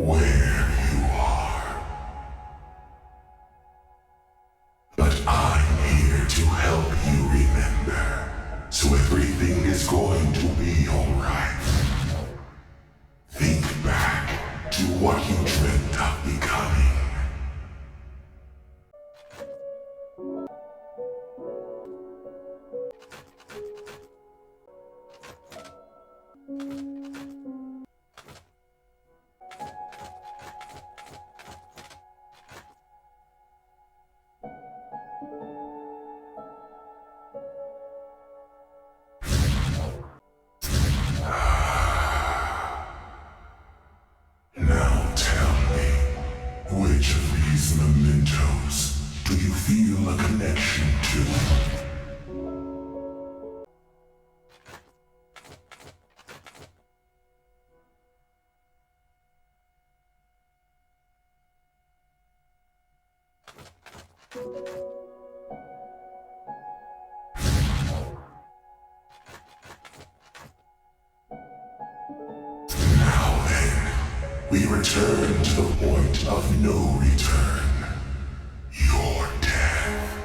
where you are. But I'm here to help you remember, so everything is going to be alright. Think back to what you dreamt of becoming. Now tell me, which of these mementos do you feel a connection to? Now then, we return to the point of no return. Your death.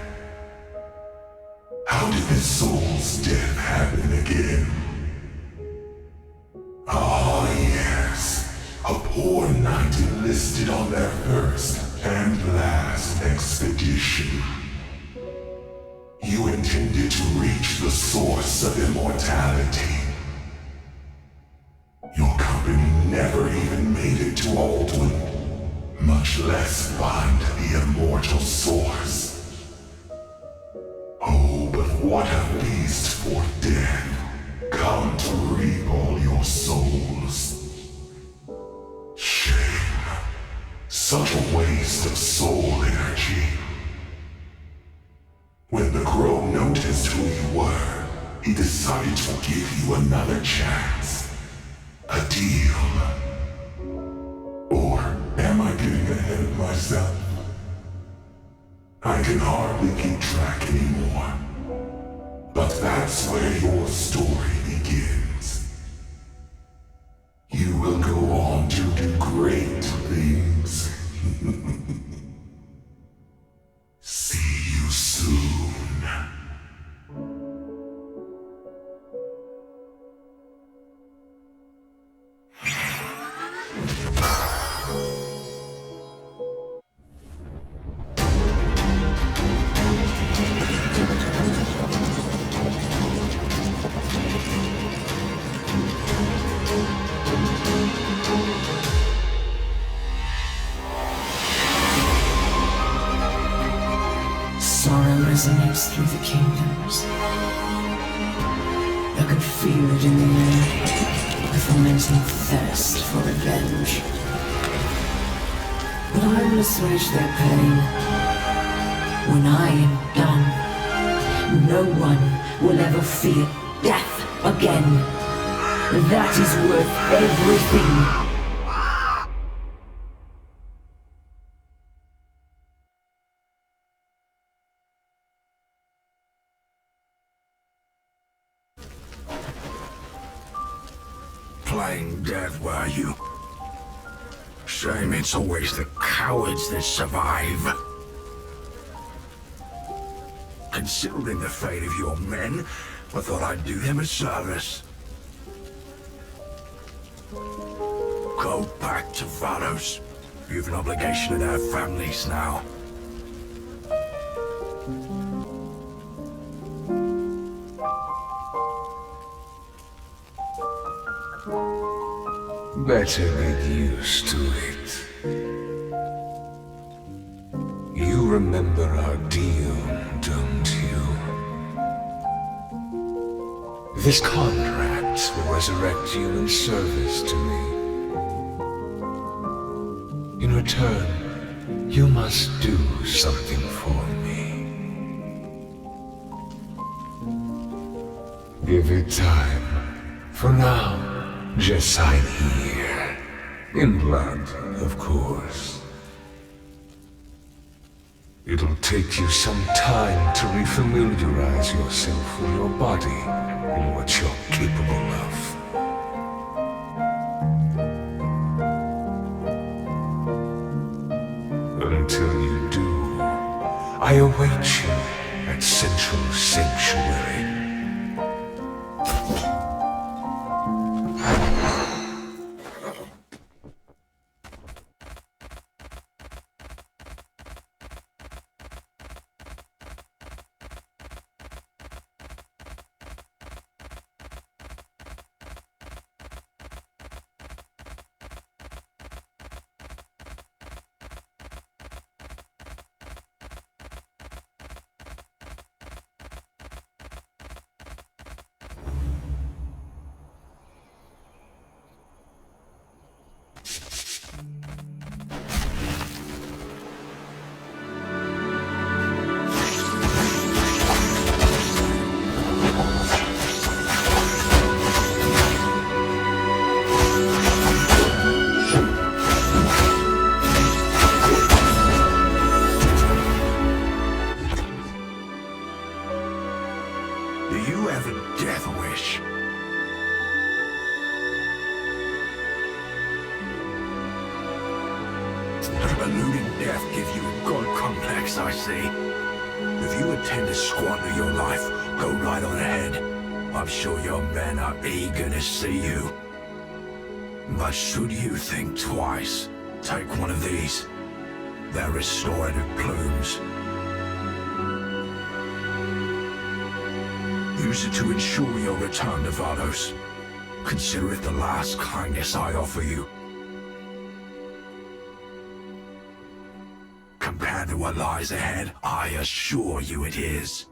How did this soul's death happen again? Ah, yes. A poor knight enlisted on their first and last expedition. You intended to reach the source of immortality. Your company never even made it to Aldwin, much less find the immortal source. Oh, but what a beast for death, come to reap all your souls. Shame. Such a waste of soul energy. When the crow noticed who you were, he decided to give you another chance. A deal. Or am I getting ahead of myself? I can hardly keep track anymore. But that's where your story begins. You will go on to do great things. See you soon. Sorrow resonates through the kingdoms. I could feel it in the air, a fermenting thirst for revenge. But I will assuage their pain. When I am done, no one will ever fear death again. That is worth everything. Playing dead, were you? Shame it's always the cowards that survive. Considering the fate of your men, I thought I'd do them a service. Go back to Valos. You've an obligation to their families now. Better get used to it. You remember our deal, don't you? This contract will resurrect you in service to me. In return, you must do something for me. Give it time. For now, just sign here. In blood, of course. It'll take you some time to refamiliarize yourself with your body and what you're capable of. I await you at Central Sanctuary. Do you have a death wish? Eluding death gives you a god complex, I see. If you intend to squander your life, go right on ahead. I'm sure your men are eager to see you. But should you think twice, take one of these. They're restorative plumes. Use it to ensure your return to Vados. Consider it the last kindness I offer you. Compared to what lies ahead, I assure you it is.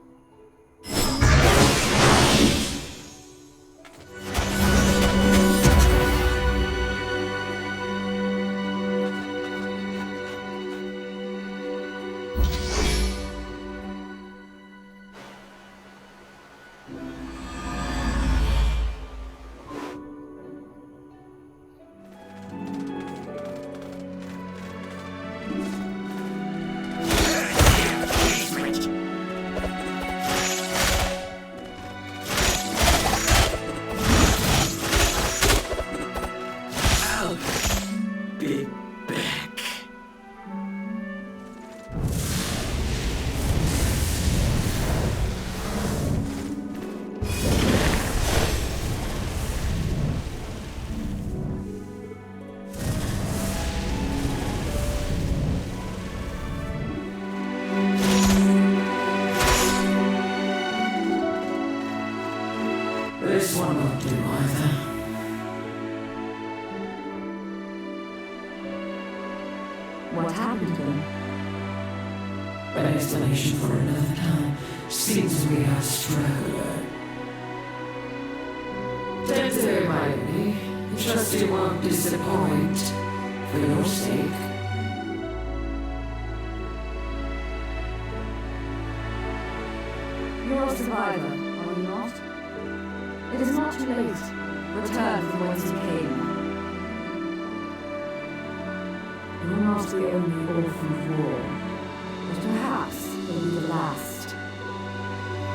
This one won't do either. What happened then? An explanation for another time. Seems we are struggling. Don't say lightly. Trust you won't disappoint. For your sake. You're a survivor, are you not? It is not too late. Return from whence you came. You're not the only orphan of war, but perhaps you'll be the last.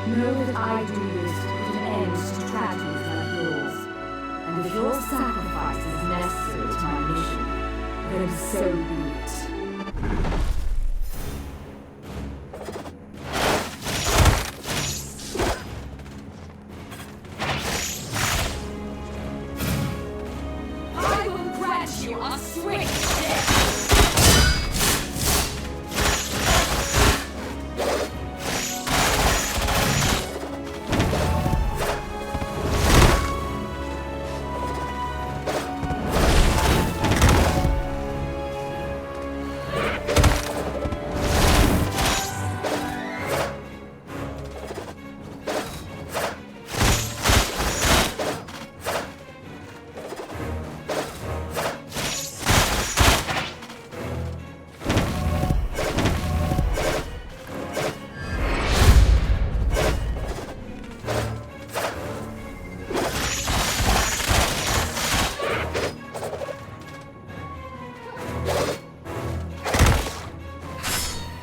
Know that I do this to put an end to tragedies like yours. And if your sacrifice is necessary to my mission, then so be it. I will grant you a swift death!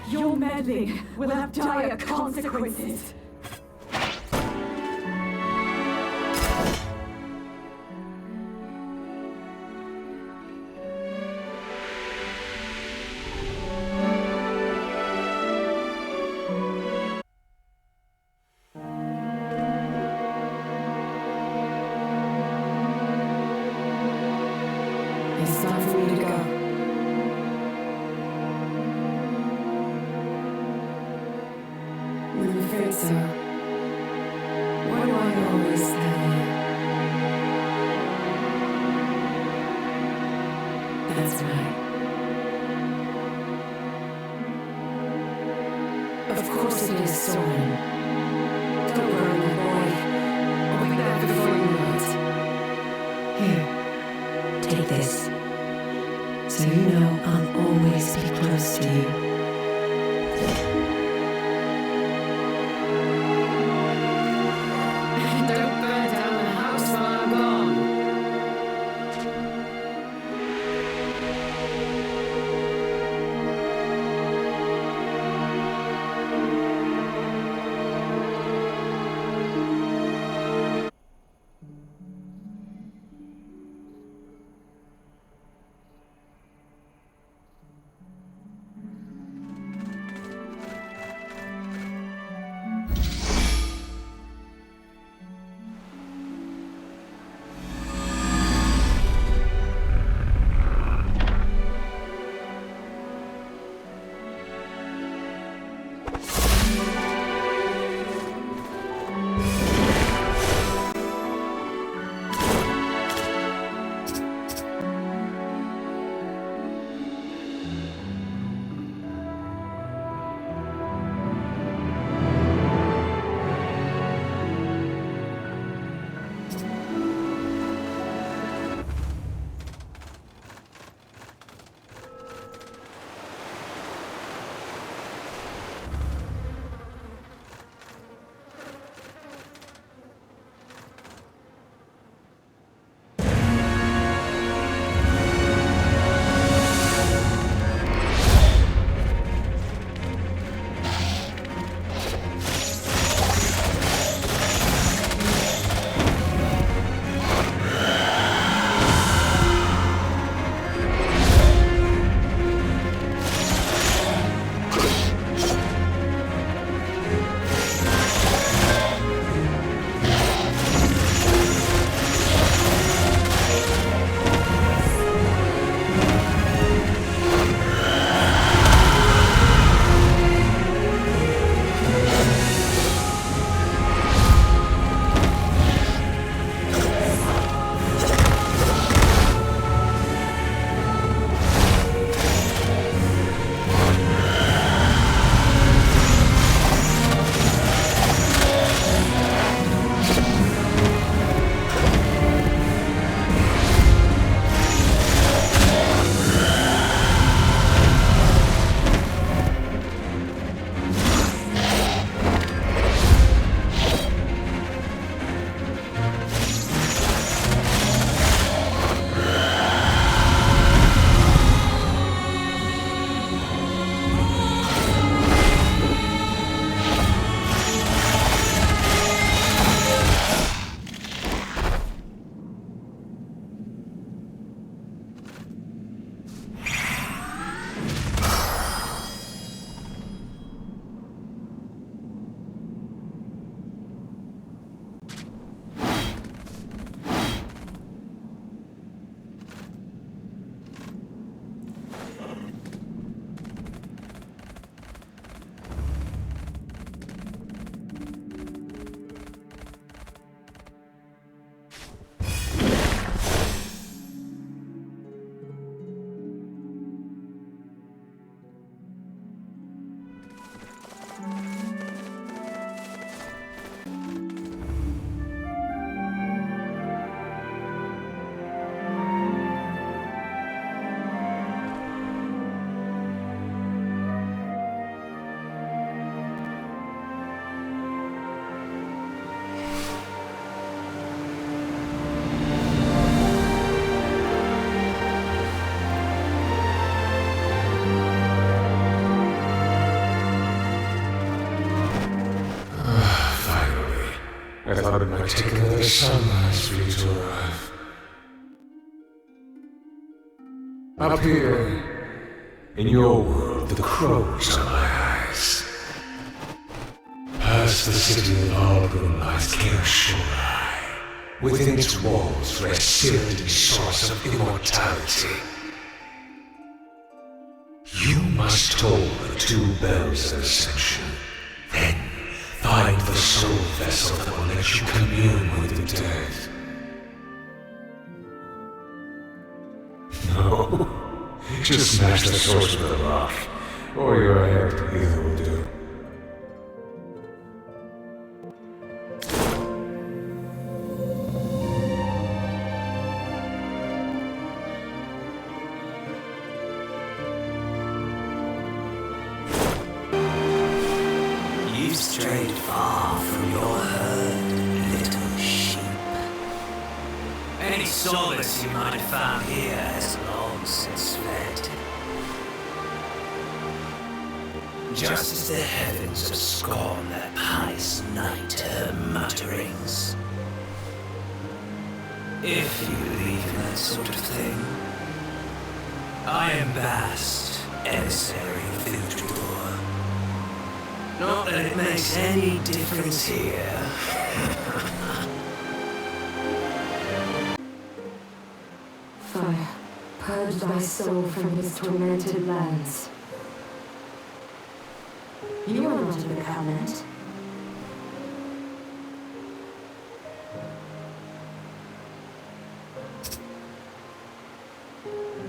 Your meddling will have dire consequences. for me to go? I'm afraid so. Why do I always have you? That's right. Of course it is, Soren. Don't worry, my boy. I'll be back before you know it. Here, take this. So you know I'll always be close to you. Don't burn down the house while I'm gone. I thought it might take another sunrise for you to arrive. Up here, in your world, the crows are my eyes. Past the city of Albrun lies Kirshulai. Within its walls rests Serenity's source of immortality. must toll the 2 bells of ascension. Then find the soul vessel that will let you commune with the dead. No. Just smash the source with a rock. Or your head. Either will do. You've strayed far from your herd, little sheep. Any solace you might have found here has long since fled. Just as the heavens have scorned that pious night her mutterings. If you believe in that sort of thing, I am Bast, emissary of Viltrador. Not that it makes any difference here. Fire, purge thy soul from his tormented lands. You are not of the Covenant.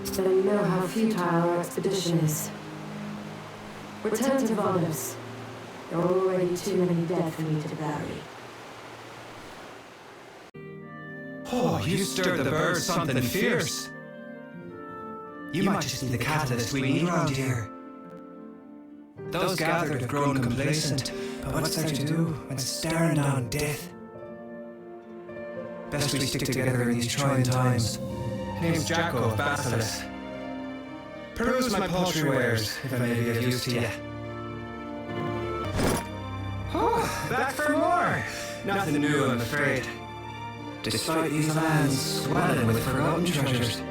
But I know how futile our expedition is. Return to Volos. There are already too many dead for me to bury. Oh, you stirred the birds something fierce. You might just be the catalyst we need around here. Those gathered have grown complacent, but what's there to do when staring down death? Best we stick together in these trying times. Name's Jacko of Basilisk. Peruse my poultry wares, if I may be of use to you. Oh, back for more! Nothing new, I'm afraid. Despite these lands swelling with forgotten treasures.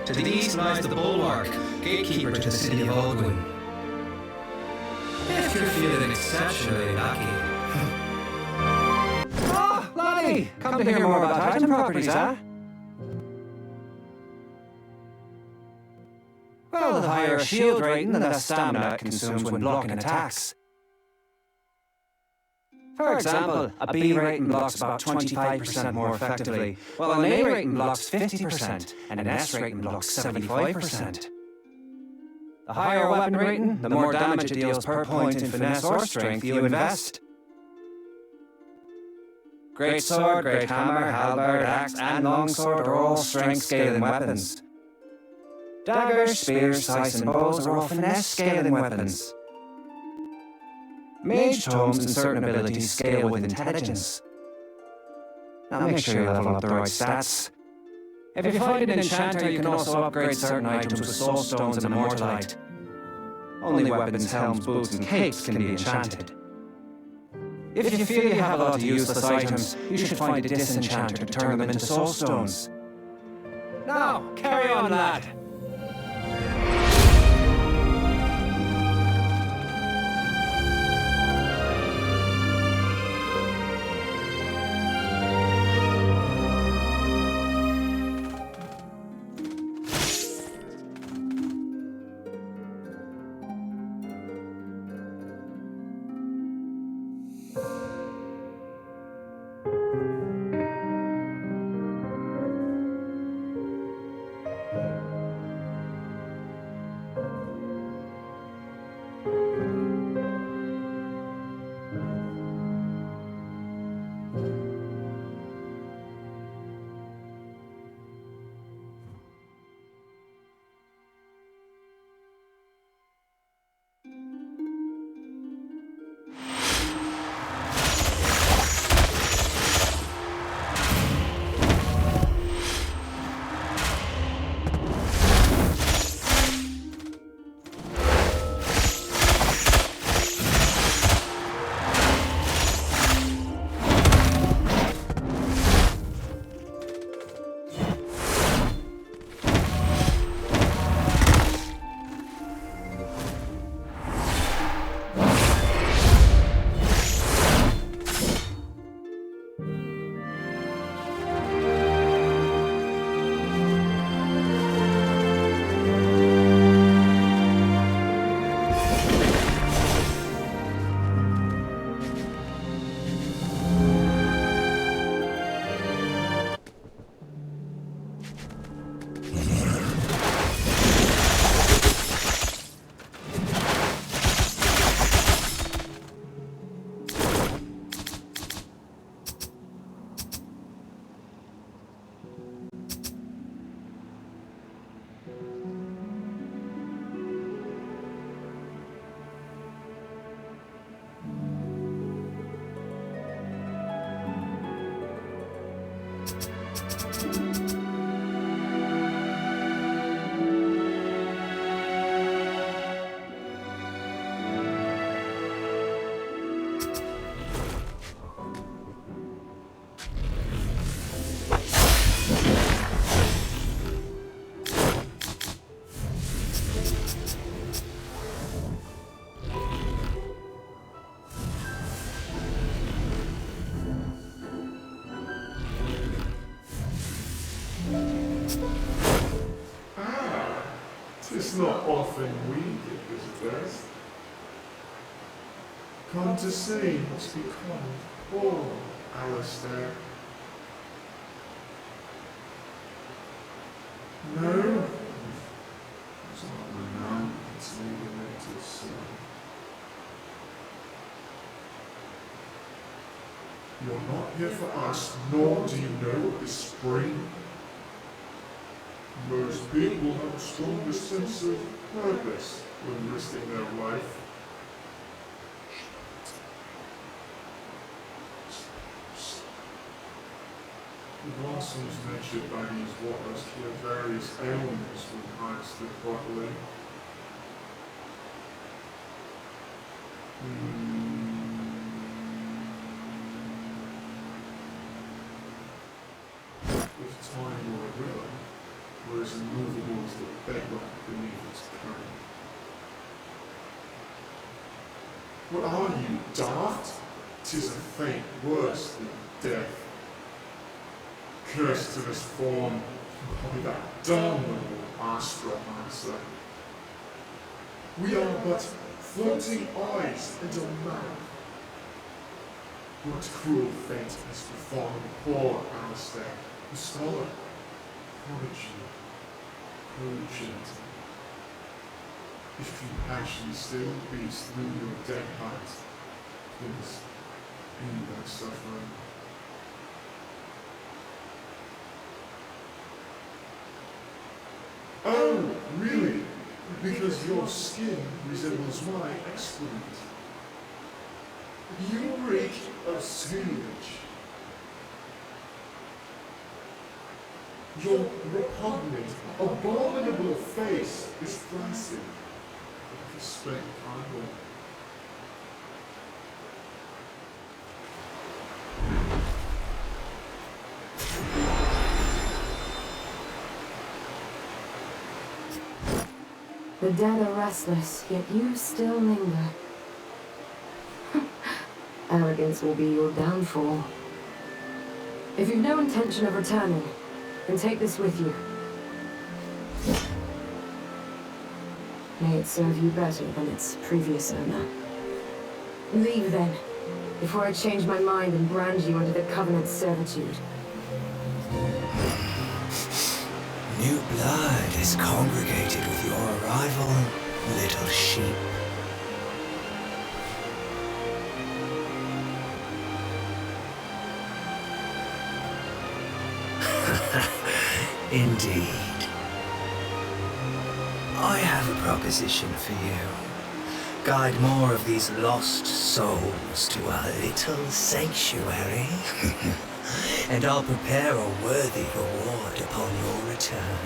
To the east lies the Bulwark, gatekeeper to the city of Aldwyn. If you're feeling exceptionally lucky. Oh, Lonnie! Come to hear more about Titan properties, huh? Well, the higher a shield rating, the less stamina it consumes when blocking attacks. For example, a B rating blocks about 25% more effectively, while an A rating blocks 50%, and an S rating blocks 75%. The higher weapon rating, the more damage it deals per point in finesse or strength you invest. Great sword, great hammer, halberd, axe, and longsword are all strength-scaling weapons. Daggers, spears, scythes, and bows are all finesse-scaling weapons. Mage tomes and certain abilities scale with intelligence. Now make sure you level up the right stats. If you find an enchanter, you can also upgrade certain items with soul stones and immortalite. Only weapons, helms, boots, and capes can be enchanted. If you feel you have a lot of useless items, you should find a disenchanter to turn them into soul stones. Now, carry on, lad! 'Tis not often we get visitors. Come to see what's become of poor Alistair. No? It's not renowned, it's alienated soul. You're not here for us, nor do you know of this spring. Most people have a stronger sense of purpose when risking their life. The blossoms mentioned by these waters cure various ailments when harvested properly. If time were a river, were as immovable as the bedrock beneath its current. What are you, daft? 'Tis a fate worse than death. Cursed to this form, by that damnable astromancer. We are but floating eyes and a mouth. What cruel fate has befallen poor Alistair, the scholar, prodigy, urgent. If compassion still beats through your dead heart, please end that suffering. Oh, really? Because your skin resembles my excrement. You reek of sewage. Your repugnant, abominable face is flaccid, like a spent candle. The dead are restless, yet you still linger. Arrogance will be your downfall. If you've no intention of returning, then take this with you. May it serve you better than its previous owner. Leave then, before I change my mind and brand you under the Covenant's servitude. New blood is congregated with your arrival, little sheep. Indeed. I have a proposition for you. Guide more of these lost souls to our little sanctuary. And I'll prepare a worthy reward upon your return.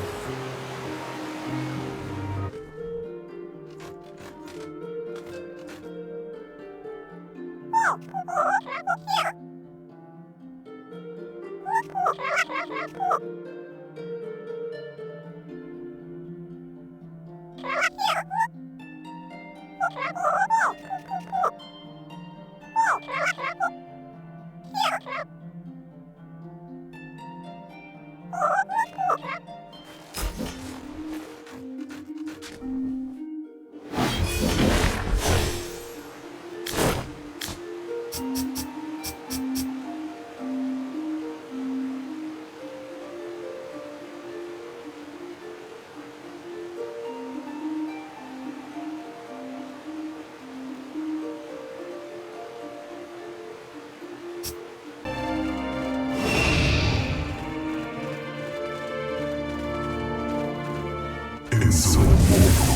So mortal,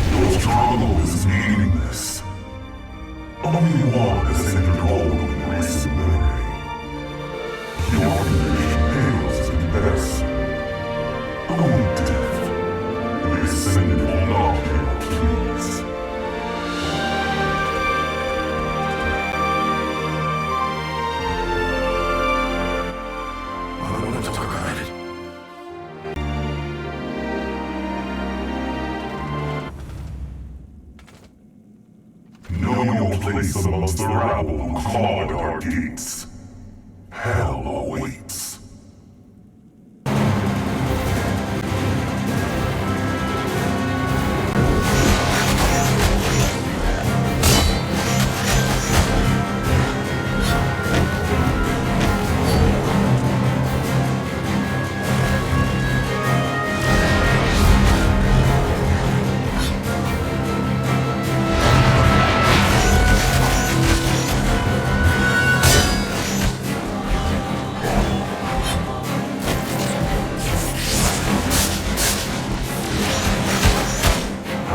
your struggle is meaningless. Only one has entered hold in recent memory. Your condition pales at best. Only death, the ascended will not hear please. I don't want to talk about it. Know your place amongst the rabble who claw at our gates. Hell awaits.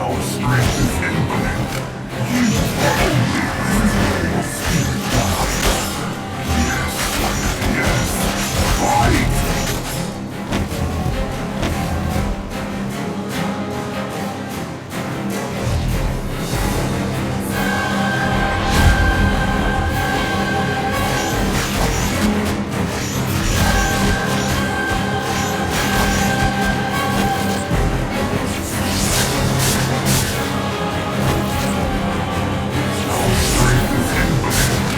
Our strength is infinite. You only will spirit guide. Yes, fight! Our strength is infinite.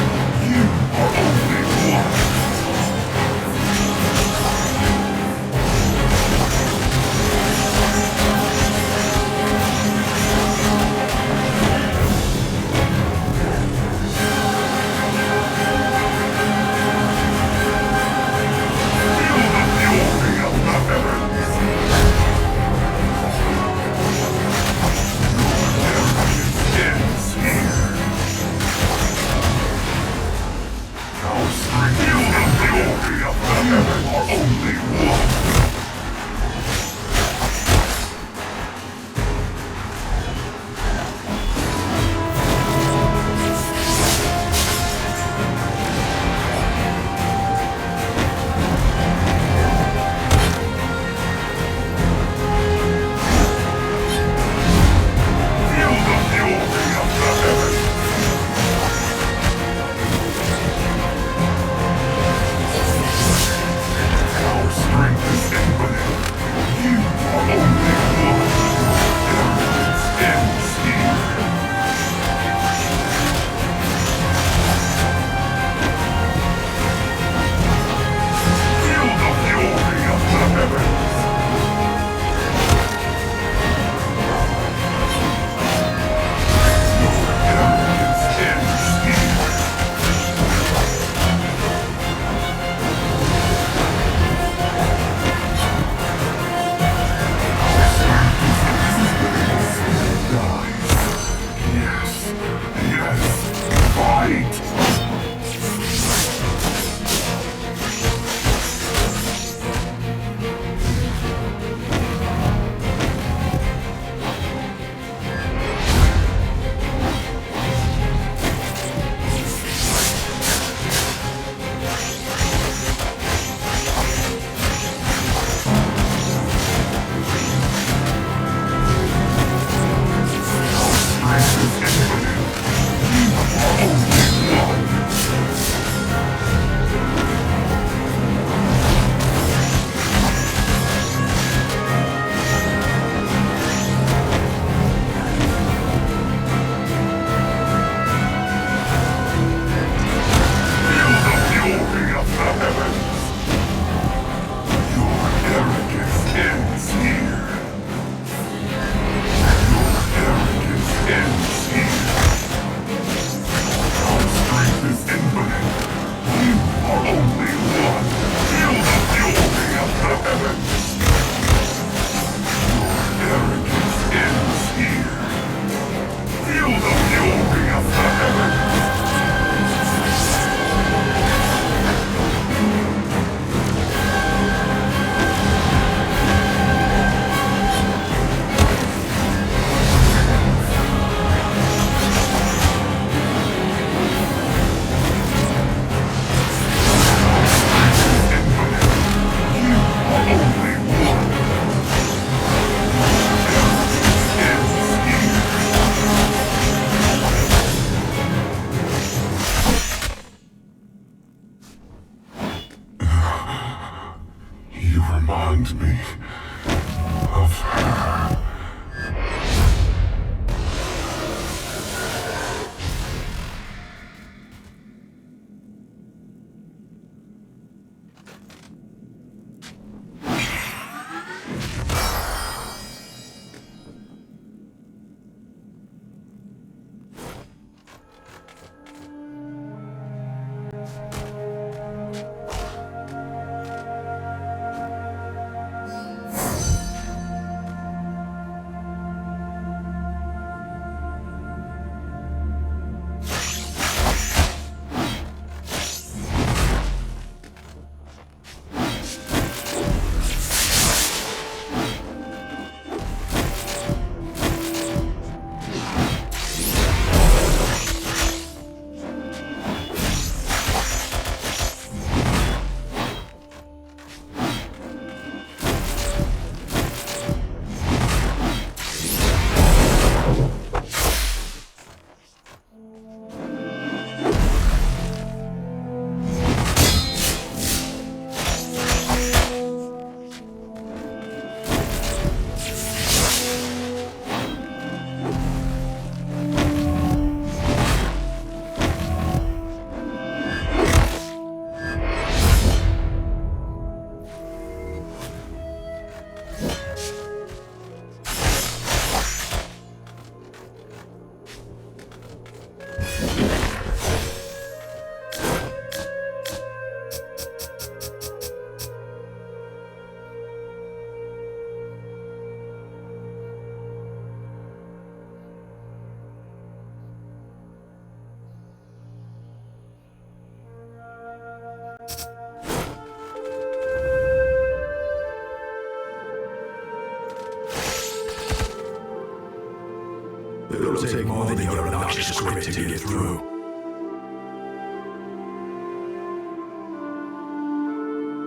It'll take more than your obnoxious script to get through.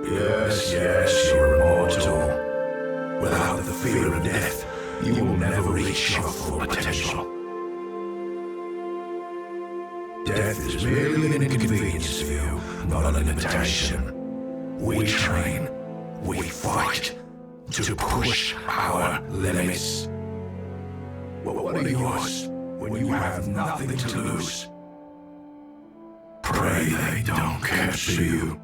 Yes, you're immortal. Without the fear of death, you will never reach your full potential. Death is merely an inconvenience to you, not a limitation. We train, we fight, to push our limits. But what are yours when you have nothing to lose? Pray they don't capture you.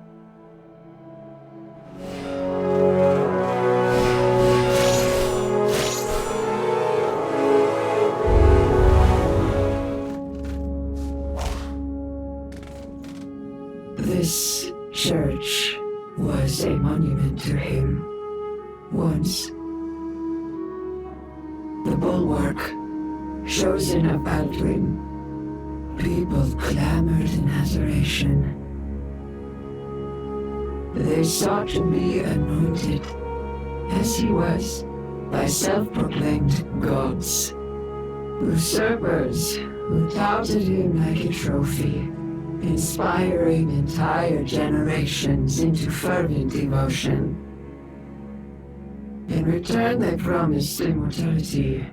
This church was a monument to him once. The bulwark, chosen of Baldwin, people clamored in adoration. They sought to be anointed, as he was, by self-proclaimed gods, usurpers who touted him like a trophy, inspiring entire generations into fervent devotion. In return, they promised immortality.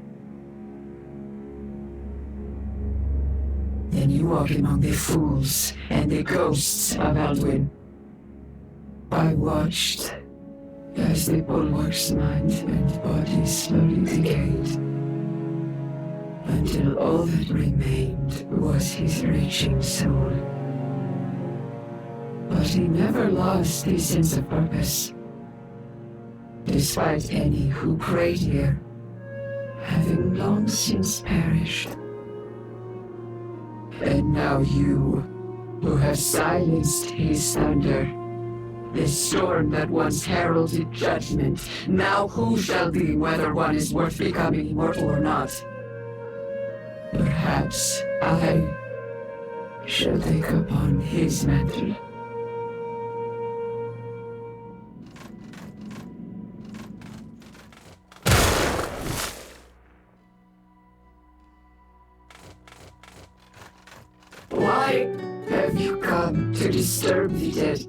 Then you walk among the fools and the ghosts of Alduin. I watched as the bulwark's mind and body slowly decayed, until all that remained was his raging soul. But he never lost his sense of purpose, despite any who prayed here having long since perished. And now you, who have silenced his thunder, the storm that once heralded judgment, now who shall be whether one is worth becoming immortal or not? Perhaps I shall take upon his mantle. Why have you come to disturb the dead?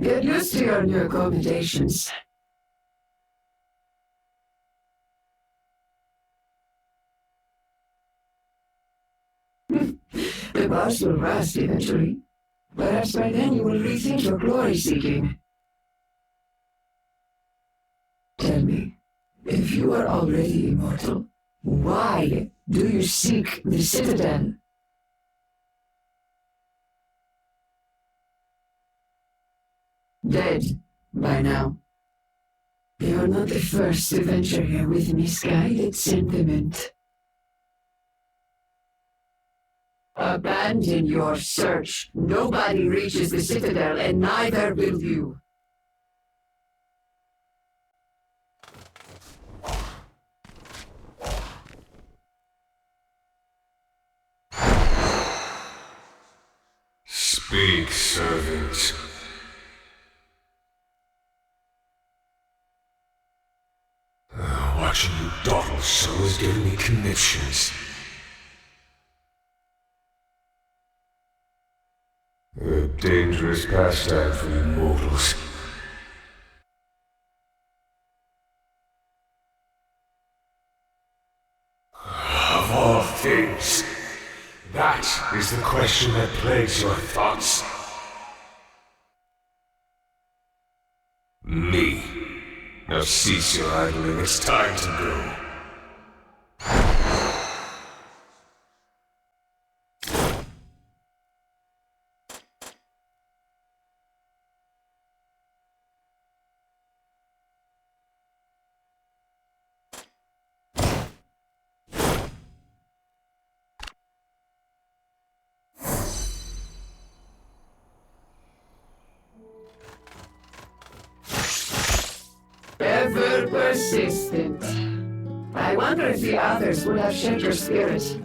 Get used to your new accommodations. The boss will rust eventually. Perhaps by then you will rethink your glory-seeking. Tell me, if you are already immortal, why do you seek the Citadel? Dead by now. You're not the first to venture here with misguided sentiment. Abandon your search. Nobody reaches the Citadel, and neither will you. Speak, servant. Watching you dawdle so is giving me conniptions. A dangerous pastime for you mortals. Of all things, that is the question that plagues your thoughts. Me. Now cease your idling, it's time to go. Ever persistent. I wonder if the others would have shared your spirit.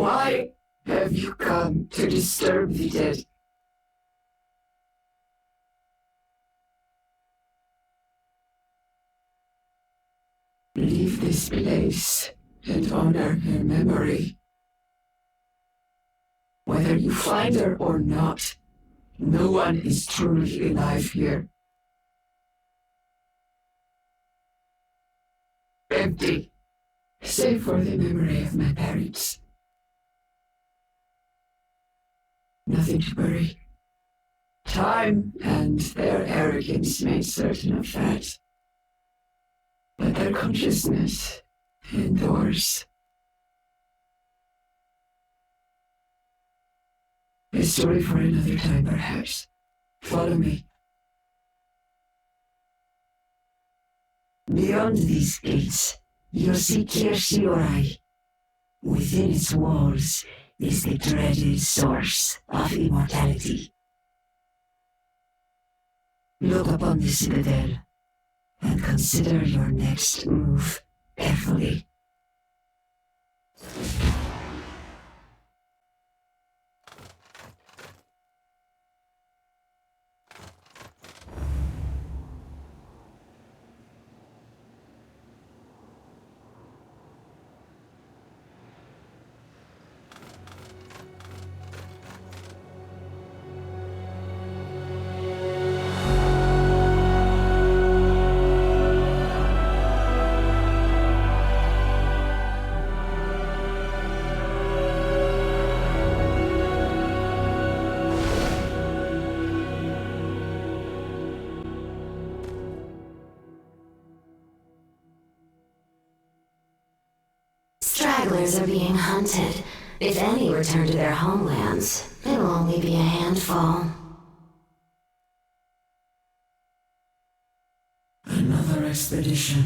Why have you come to disturb the dead? Leave this place and honor her memory. Whether you find her or not, no one is truly alive here. Empty, save for the memory of my parents. Nothing to bury. Time and their arrogance made certain of that. But their consciousness endures. A story for another time, perhaps. Follow me. Beyond these gates, you'll see Kirshiorai. Within its walls is the dreaded source of immortality. Look upon the citadel and consider your next move carefully. Stragglers are being hunted. If any return to their homelands, it'll only be a handful. Another expedition,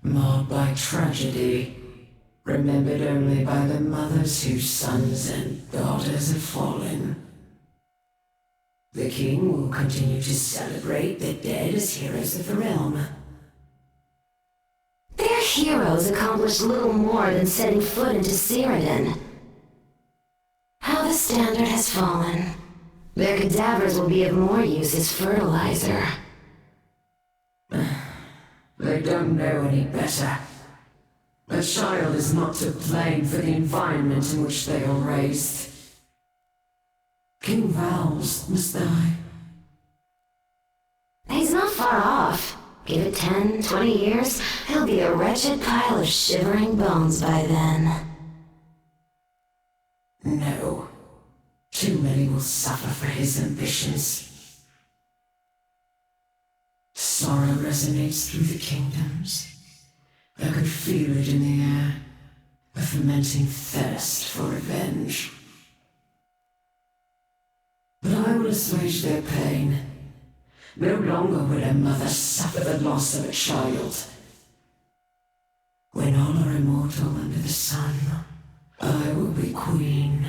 marred by tragedy, remembered only by the mothers whose sons and daughters have fallen. The king will continue to celebrate the dead as heroes of the realm. Their heroes accomplished little more than setting foot into Cyrodiil. How the standard has fallen. Their cadavers will be of more use as fertilizer. They don't know any better. A child is not to blame for the environment in which they are raised. King Vals must die. He's not far off. Give it 10, 20 years, he'll be a wretched pile of shivering bones by then. No. Too many will suffer for his ambitions. Sorrow resonates through the kingdoms. I could feel it in the air. A fermenting thirst for revenge. But I will assuage their pain. No longer will a mother suffer the loss of a child. When all are immortal under the sun, I will be queen.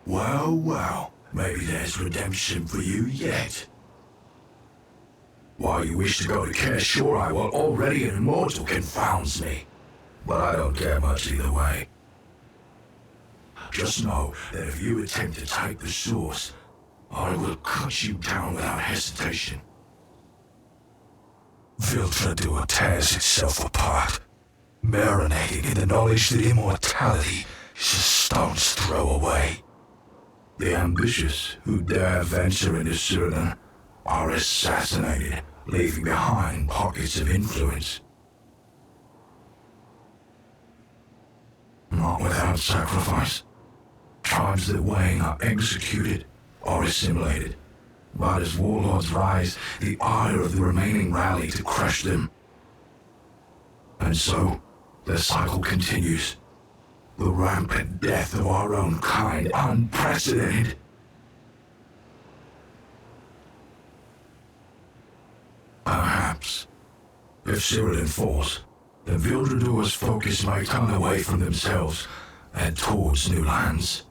Well, well. Maybe there's redemption for you yet. Why you wish to go to Kirshiorai while already an immortal confounds me. But I don't care much either way. Just know that if you attempt to take the source, I will cut you down without hesitation. Viltradua tears itself apart, marinating in the knowledge that immortality is a stone's throw away. The ambitious who dare venture into Cyrodiil are assassinated, leaving behind pockets of influence. Not without sacrifice. Tribes that wane are executed or assimilated. But as warlords rise, the ire of the remaining rally to crush them. And so, the cycle continues. The rampant death of our own kind, unprecedented. Perhaps, if Cyrodiil falls, The Wilderdor's focus may turn away from themselves and towards new lands.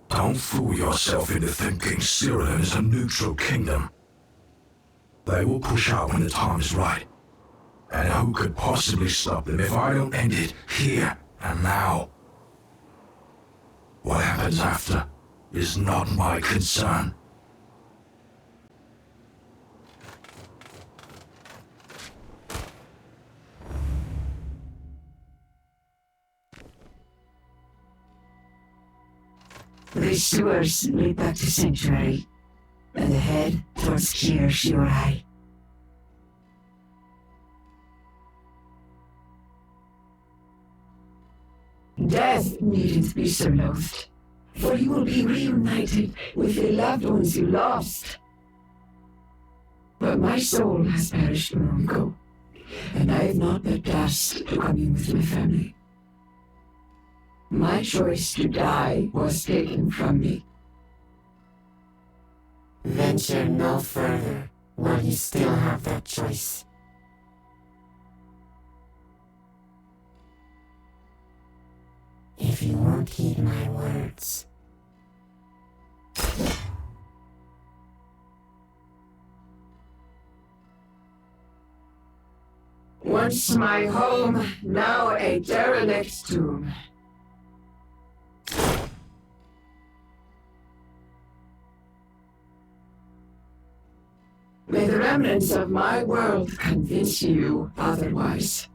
Don't fool yourself into thinking Cyrodiil is a neutral kingdom. They will push out when the time is right. And who could possibly stop them if I don't end it here and now? What happens after is not my concern. These sewers lead back to Sanctuary, and ahead towards Kier Shirai. Death needn't be so loathed, for you will be reunited with the loved ones you lost. But my soul has perished long ago, and I have not the dust to commune with my family. My choice to die was taken from me. Venture no further while you still have that choice. If you won't heed my words. Once my home, now a derelict tomb. May the remnants of my world convince you otherwise.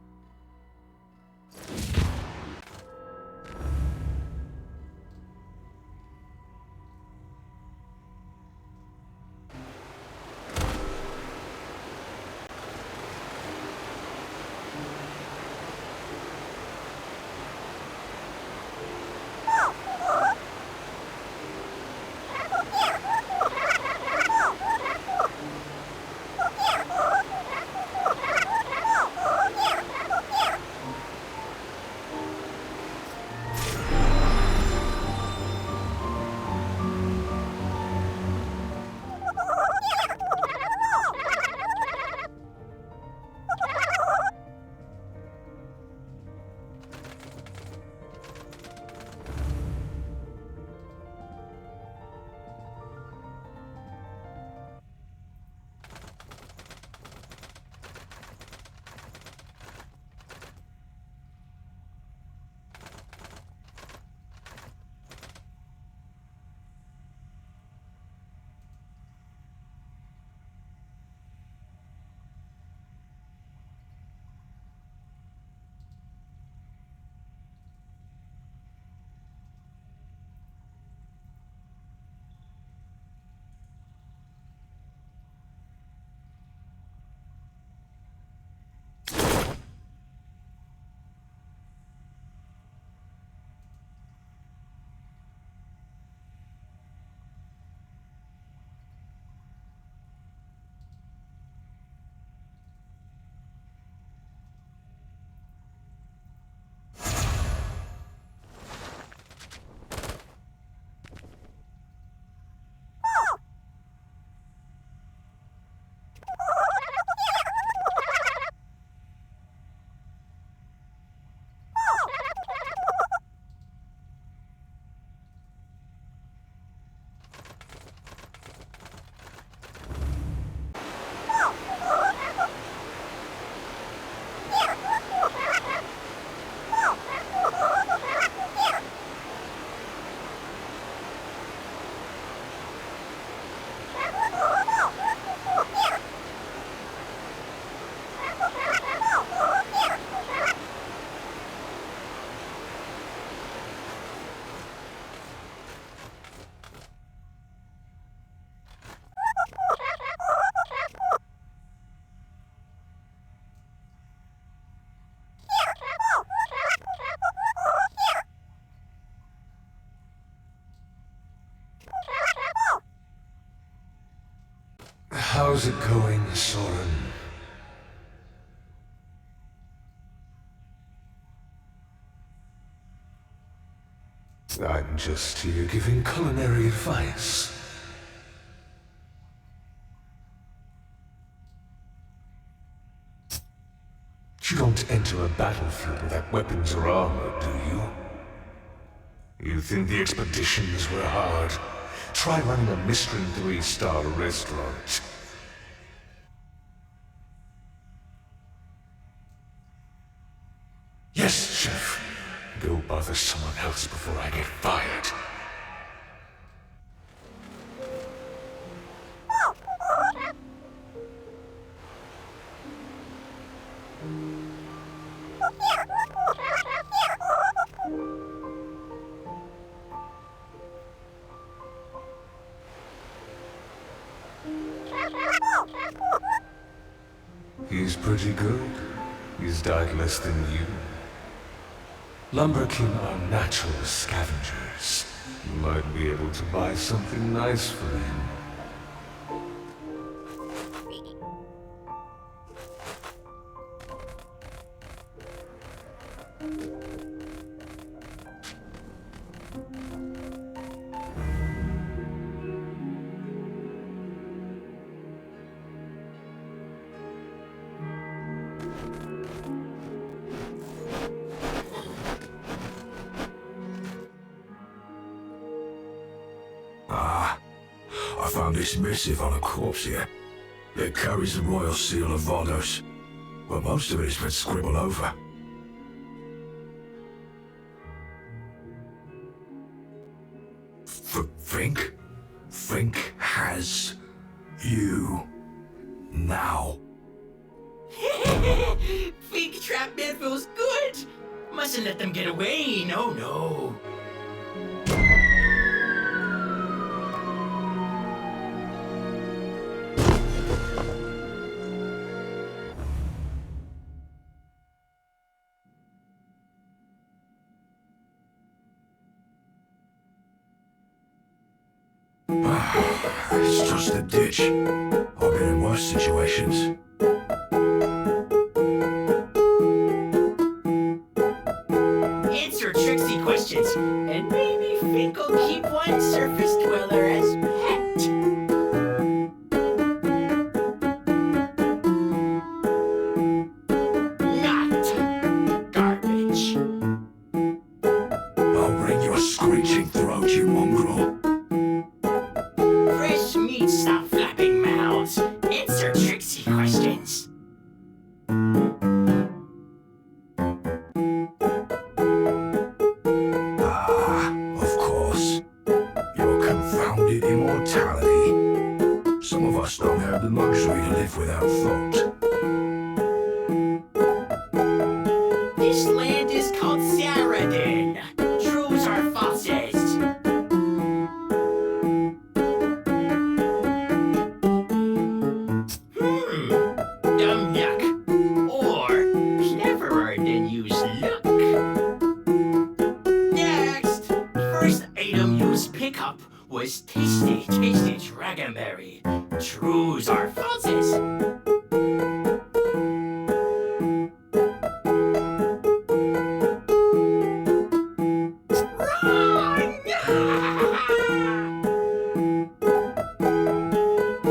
How's it going, Soren? I'm just here giving culinary advice. wouldn't enter a battlefield without weapons or armor, do you? You think the expeditions were hard? Try running a Michelin 3-star restaurant. Yes, Chef. Go bother someone else before I get fired. He's pretty good. He's died less than you. Lumberkin are natural scavengers. You might be able to buy something nice for them. I found this missive on a corpse here. It carries the royal seal of Vardos, but most of it has been scribbled over. Fink has you now. Fink trap man feels good. Mustn't let them get away. No. It's just a ditch. I've been in worse situations. Answer tricksy questions, and maybe Fink will keep one surface dweller as pet. Not garbage. I'll bring you a screeching throat, you mongrel. Fresh meat, stop flapping mouths. Answer tricksy questions. Of course. Your confounded immortality. Some of us don't have the luxury to live without thought. This land is called Serenity. Truths are falses. Dumb duck. Or cleverer than use luck. Next! First item used pickup was tasty dragonberry. Truths are falses.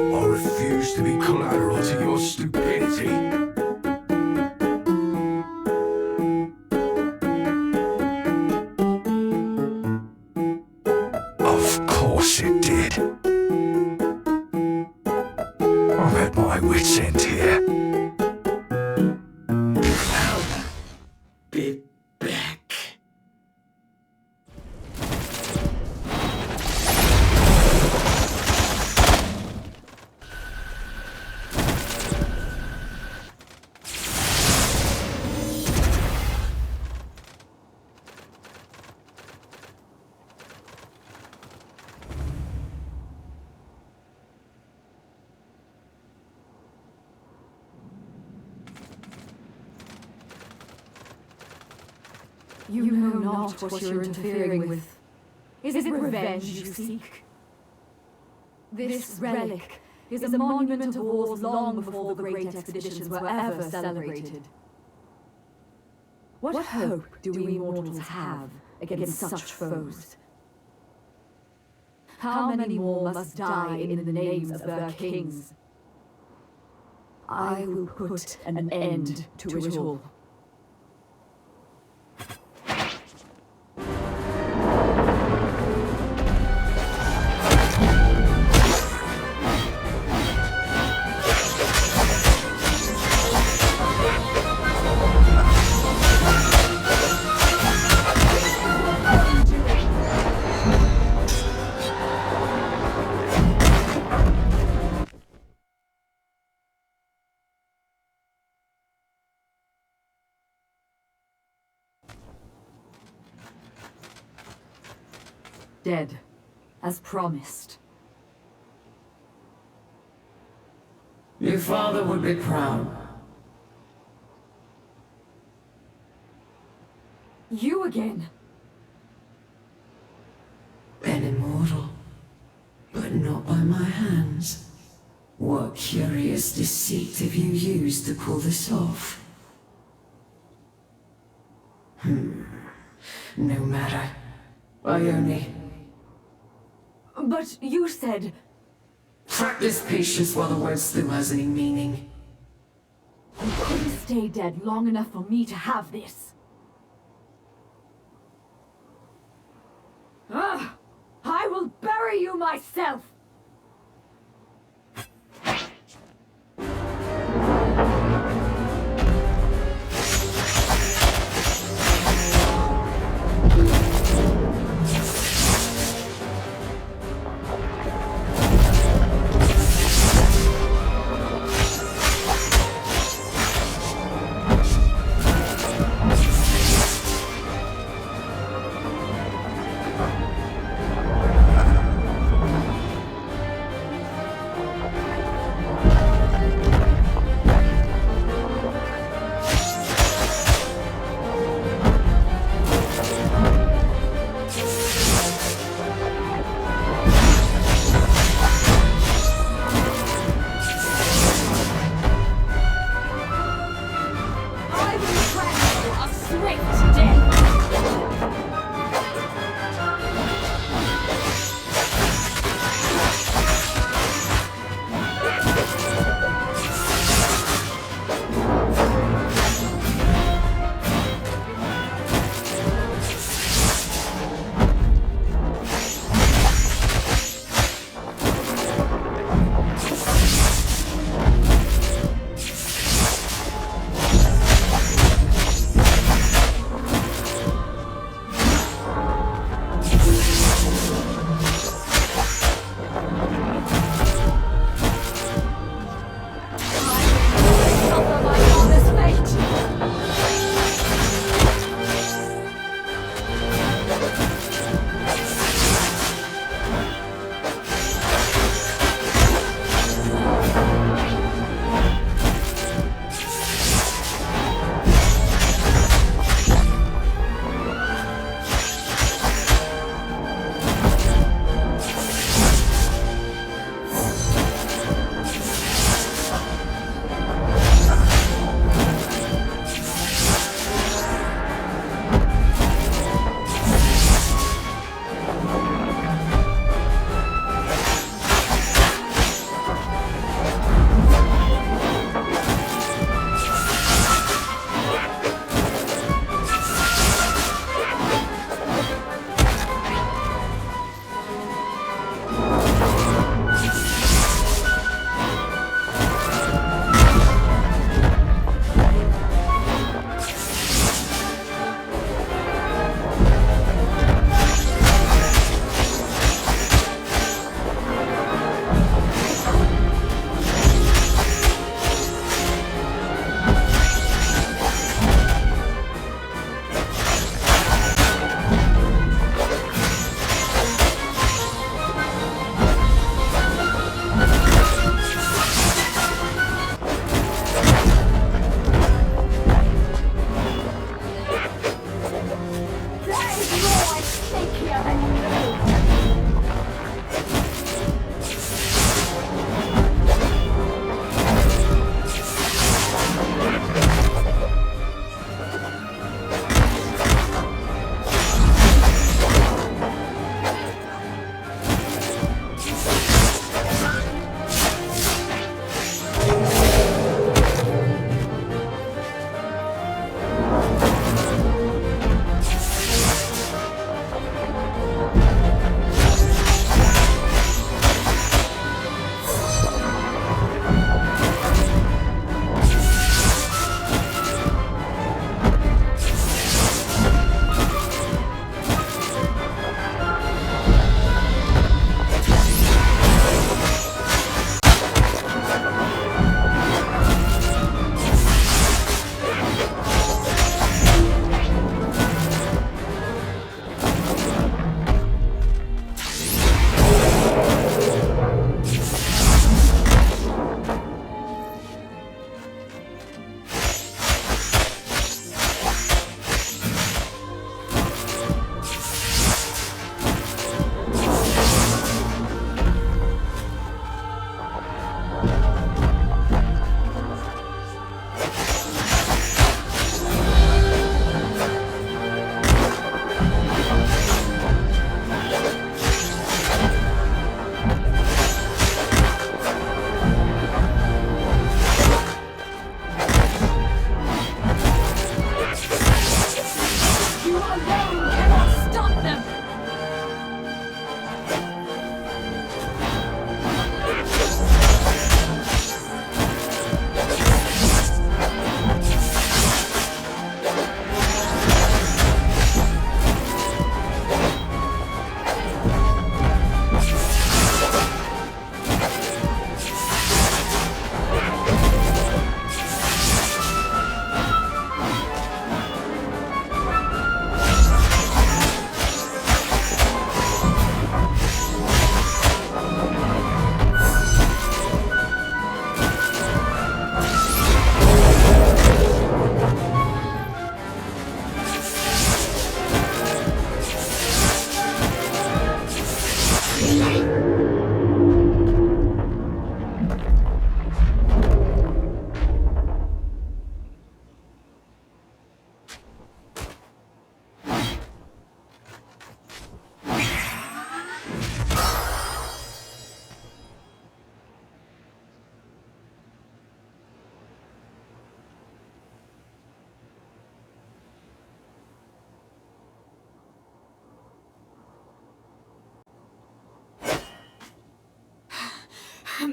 I refuse to be collateral to your stupidity. Of course it did. I'm at my wit's end here. I'll be back. You know not what you're interfering with. Is it revenge you seek? This relic is a monument to wars long before the great expeditions were ever celebrated. What hope do we mortals have against such foes? How many more must die in the names of their kings? I will put an end to it all. dead, as promised. Your father would be proud. You again? An immortal, but not by my hands. What curious deceit have you used to pull this off? No matter. I only... But you said... Practice patience while the word still has any meaning. You couldn't stay dead long enough for me to have this. Ugh! I will bury you myself!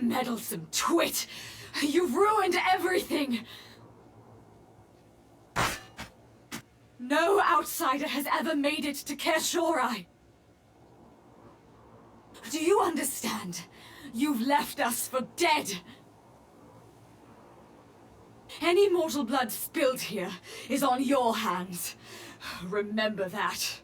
Meddlesome twit! You've ruined everything! No outsider has ever made it to Kershorai. Do you understand? You've left us for dead. Any mortal blood spilled here is on your hands. Remember that.